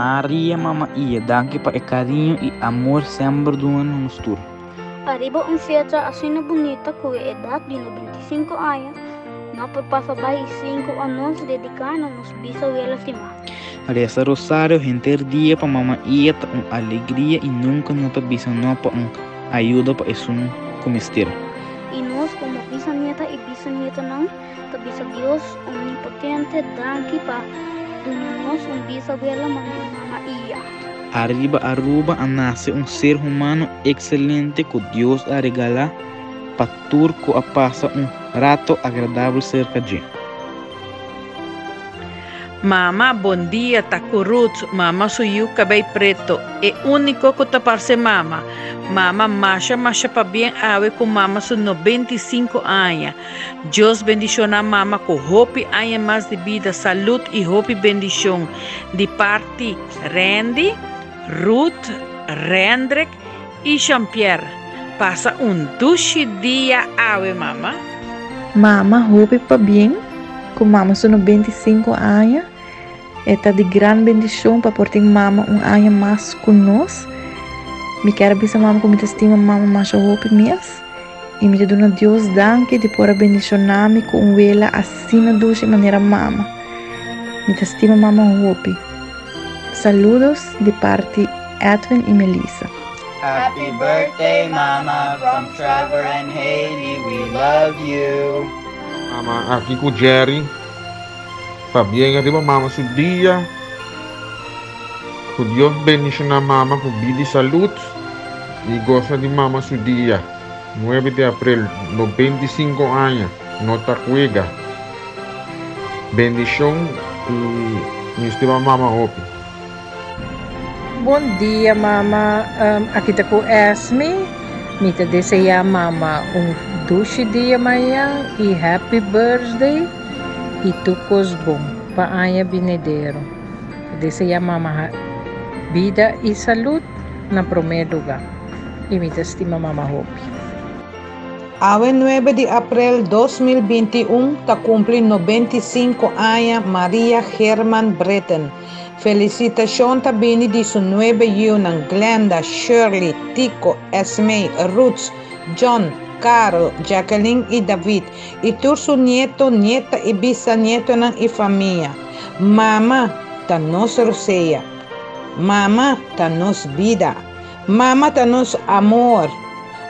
Maria, mama ia, danke pa e carinho e amor sempre do ano nos tur. Arriba fiesta assim bonita com a idade de 95 anos. Não por passar mais 5 anos dedicando nos bisavielas de mar. Reza rosário, render dia pa mama ia ta alegria e nunca nota bisa no pa ajuda pa esun comestir. E nós como bisnieta e bisnieta não, ta bisa Deus omnipotente danke pa donar-nos bisabuela mama ia. Arriba Aruba nasce ser humano excelente que Deus a regalar para turco a passar rato agradável cerca de. Mama, bom dia, tá curut. Mama, sou eu, cabelo preto. É único que tá parce mama. Mama, marcha para bem ave com mama, sou 95 anos. Deus bendiciona mama com hope anos mais de vida, saúde e hope bendição. De parte Randy, Ruth, Rendrek e Jean-Pierre. Passa duche dia ave mama. Mama, hope para bem. Com mama, sou 95 anos. Eta de grande bendição para portar mama ano mais conosco. Me quero bisa mama como te estima mama mais hope mesmo. E me dona Deus danke de por bendicionar-me com vela assim de maneira mama. Me te estima mama hope. Saludos de parte Edwin e Melissa. Happy birthday, Mama, from Trevor and Haley. We love you. Mama, aqui com o Jerry. Fabiana, arriba mama su dia. Que Deus bendiga a mama com vida e saúde. E gosta de mama su dia. 9 de abril, 95 anos. Nota cuega. Bendição e me estima mama hope. Bom dia, mama. Aqui está com Esme. Me te deseja mama doce dia amanhã e happy birthday e tucos bom para anha binedeiro. Deseja mama vida e saúde na primeiro lugar. E me te estima mama hope. Ave 9 de abril 2021 ta cumpre 95 anos Maria Herman Bretten. Felicitação também de sua nova união, Glenda, Shirley, Tico, Esme, Ruth, John, Carol, Jacqueline e David. E todo seu neto, neta e bisneto e família. Mama, ta nos roceia. Mama, ta nos vida. Mama, ta nos amor.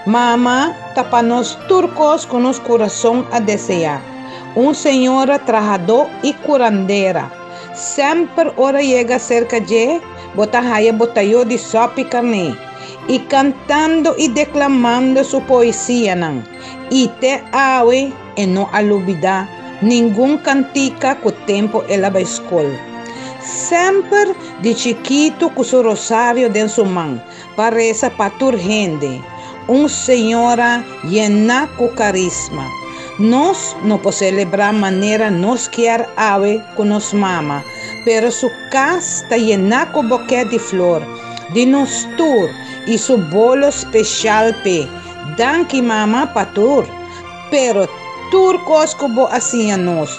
Mama, ta para nos turcos com nos coração a desejar. Senhora trabajador e curandeira. Sempre ora chega cerca de botayo de sopa carne e cantando e declamando sua poesia não e te awe e não alubida nenhum cantica com o tempo ela vai escola sempre de chiquito com seu rosário dentro sua mão para essa patur gente senhora llena com carisma. Nós não podemos celebrar maneira nós quer ave com nos mama, pero su casa está llena com buquê de flor, de nos tur e su bolo especial pe, danke mama patur, pero tur cosco bo assim a nós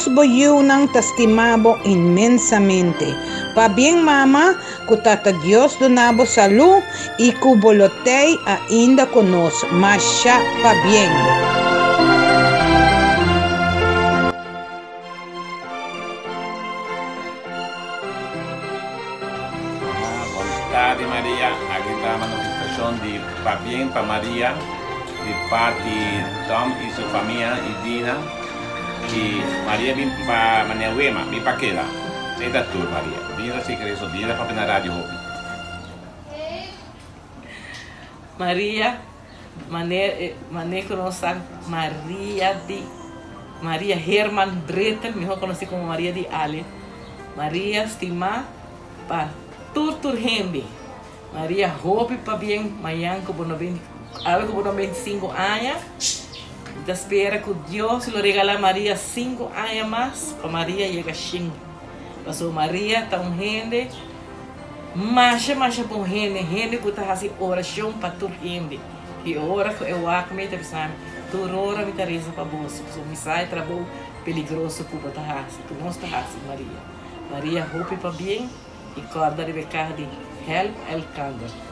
boyunang tastimabo imensamente. Pa bien mama, kutata Dios donabo salud e kubolotei ainda conosco, mas já pa bien. Tarde Maria, aqui está uma notificação de para bem para Maria, de parte Tom e sua família e Dina, que Maria vem para Maneuema, vem para aquela, sei da tour Maria, vem assim que isso Dina para na rádio Hope. Maria, mané conosco Maria Herman Bretten, melhor conhecida como Maria de Ale, Maria estima para Tur Hembe. Maria hope para bem amanhã com 95 anos. Da espera que Deus lhe regala Maria 5 anos mais para Maria chegar 5. Passou Maria tá gente. Marcha bom gente que tá fazendo oração para Tur Hembe. E ora que eu acho que me sabe. Tur ora me tareza para bolso. So me sai trabalho peligroso que tá fazendo. Tu não está fazendo Maria. Maria hope para bem. e corda de becar de Help El Canga.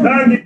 Daqui.